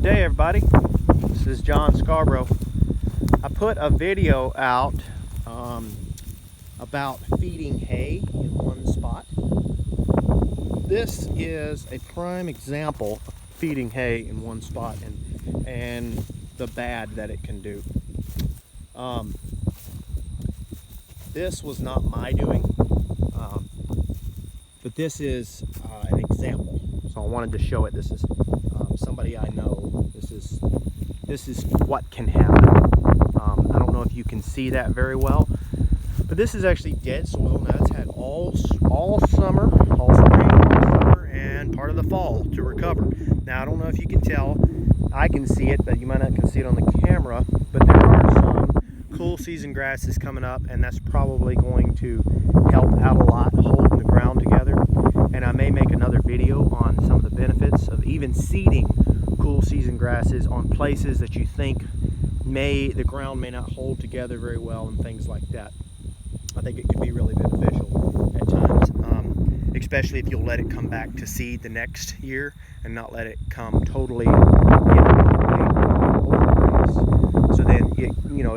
Good day, everybody. This is John Scarborough. I put a video out about feeding hay in one spot. This is a prime example of feeding hay in one spot and the bad that it can do. This was not my doing, but this is an example. So I wanted to show it. This is somebody I know. This is what can happen. I don't know if you can see that very well, but this is actually dead soil. Now it's had all summer, all spring, all summer, and part of the fall to recover. Now I don't know if you can tell. I can see it, but you might not can see it on the camera. But there are some cool season grasses coming up, and that's probably going to help out a lot holding the ground together. And I may make another video on some of the benefits of even seeding cool season grasses on places that you think the ground may not hold together very well and things like that. I think it could be really beneficial at times, especially if you'll let it come back to seed the next year and not let it come totally overgrass. So then it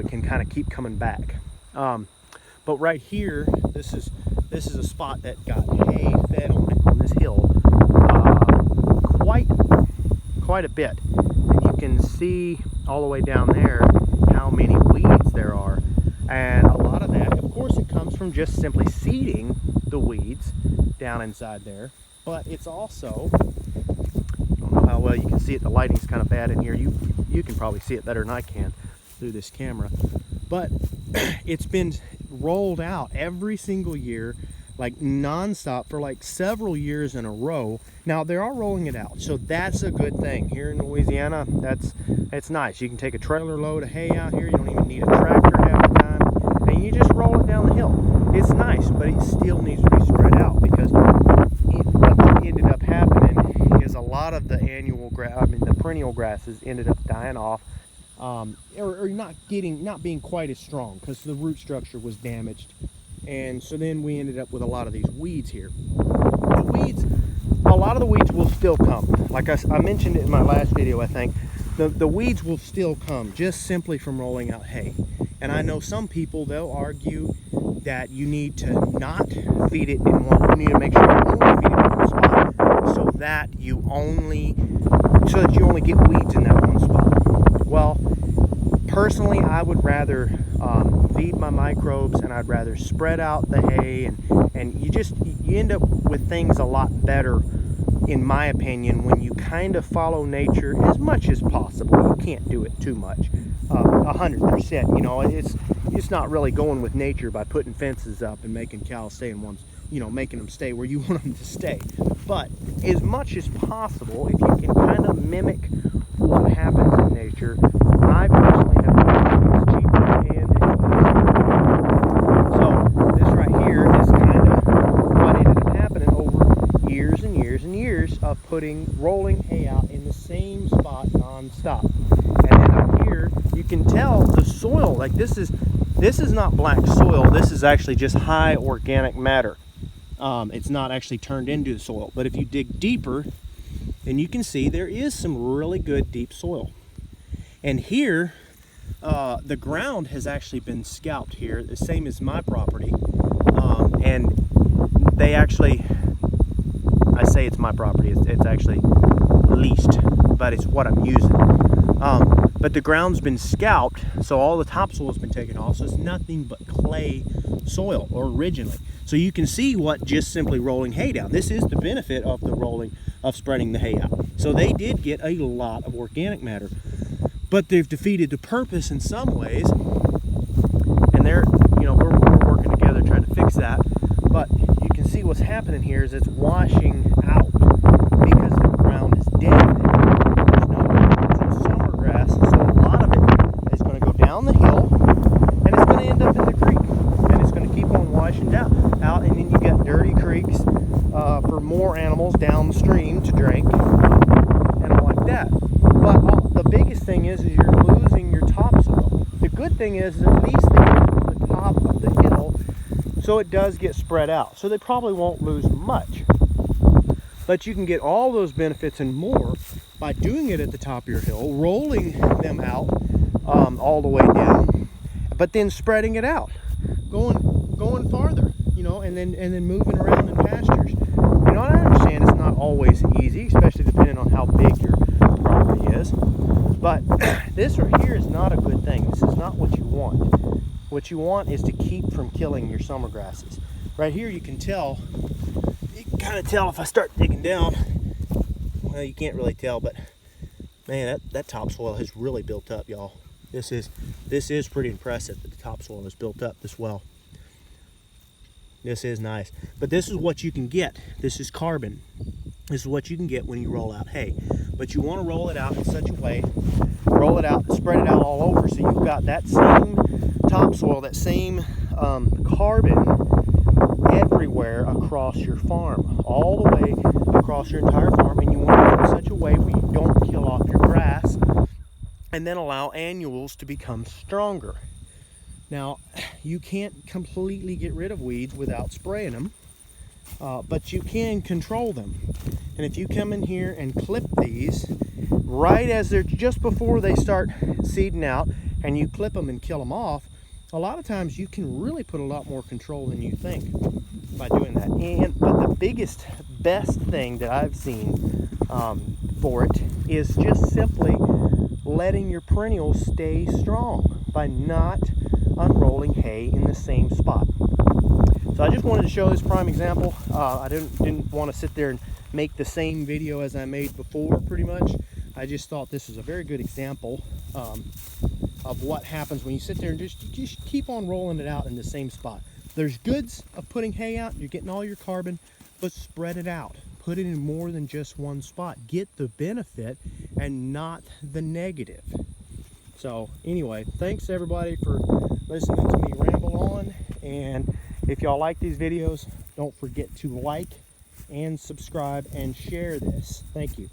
can kind of keep coming back. But right here, this is a spot that got hay fed on this hill quite a bit. And you can see all the way down there how many weeds there are. And a lot of that, of course, it comes from just simply seeding the weeds down inside there. But it's also, I don't know how well you can see it, the lighting's kind of bad in here. You can probably see it better than I can through this camera. But it's been rolled out every single year, like non-stop for like several years in a row. Now they are rolling it out, so that's a good thing. Here in Louisiana, it's nice. You can take a trailer load of hay out here. You don't even need a tractor half the time, and you just roll it down the hill. It's nice, but it still needs to be spread out, because what ended up happening is a lot of the the perennial grasses ended up dying off, or not being quite as strong because the root structure was damaged. And so then we ended up with a lot of these weeds here. A lot of the weeds will still come. Like I mentioned it in my last video, I think. The weeds will still come just simply from rolling out hay. And I know some people, they'll argue that you need to not feed it in one. You need to make sure you only feed it in one spot so that you only get weeds in that one spot. Well, personally, I would rather feed my microbes, and I'd rather spread out the hay, and you end up with things a lot better, in my opinion, when you kind of follow nature as much as possible. You can't do it too much, 100%. It's not really going with nature by putting fences up and making cows stay in one, making them stay where you want them to stay. But as much as possible, if you can kind of mimic what happens in nature, I personally have found it's cheaper and it's easier. So this right here is kind of what ended up happening over years and years and years of rolling hay out in the same spot non-stop. And then up here, you can tell the soil, like this is not black soil. This is actually just high organic matter. It's not actually turned into the soil. But if you dig deeper, then you can see there is some really good deep soil. And here, the ground has actually been scalped here, the same as my property. And they actually, I say it's my property, it's actually leased, but it's what I'm using. But the ground's been scalped, so all the topsoil has been taken off, so it's nothing but clay soil originally. So you can see what just simply rolling hay down. This is the benefit of spreading the hay out. So they did get a lot of organic matter, but they've defeated the purpose in some ways. And we're working together trying to fix that. But you can see what's happening here is it's washing out because the ground is dead. There's no summer grass, so a lot of it is going to go down the hill, and it's going to end up in the creek, and it's going to keep on washing out, and then you get dirty creeks for more animals downstream to drink and all like that. But the biggest thing is you're losing your topsoil. The good thing is at least they get to the top of the hill, so it does get spread out. So they probably won't lose much. But you can get all those benefits and more by doing it at the top of your hill, rolling them out all the way down, but then spreading it out, going farther, you know, and then moving around in pastures. You know, I understand it's not always easy, especially depending on how big your property is. But this right here is not a good thing. This is not what you want. What you want is to keep from killing your summer grasses. Right here you can tell, you can kind of tell if I start digging down. Well, you can't really tell, but man, that topsoil has really built up, y'all. This is pretty impressive that the topsoil has built up this well. This is nice. But this is what you can get. This is carbon. This is what you can get when you roll out hay. But you want to roll it out in such a way, roll it out, spread it out all over, so you've got that same topsoil, that same carbon everywhere across your farm, all the way across your entire farm. And you want to do it in such a way where you don't kill off your grass and then allow annuals to become stronger. Now, you can't completely get rid of weeds without spraying them, but you can control them. And if you come in here and clip these right as they're just before they start seeding out, and you clip them and kill them off, a lot of times you can really put a lot more control than you think by doing that. But the biggest, best thing that I've seen for it is just simply letting your perennials stay strong by not unrolling hay in the same spot. So I just wanted to show this prime example. I didn't want to sit there and make the same video as I made before, pretty much. I just thought this was a very good example of what happens when you sit there and just keep on rolling it out in the same spot. There's goods of putting hay out, you're getting all your carbon, but spread it out. Put it in more than just one spot. Get the benefit and not the negative. So anyway, thanks everybody for listening to me ramble on. And if y'all like these videos, don't forget to like and subscribe and share this. Thank you.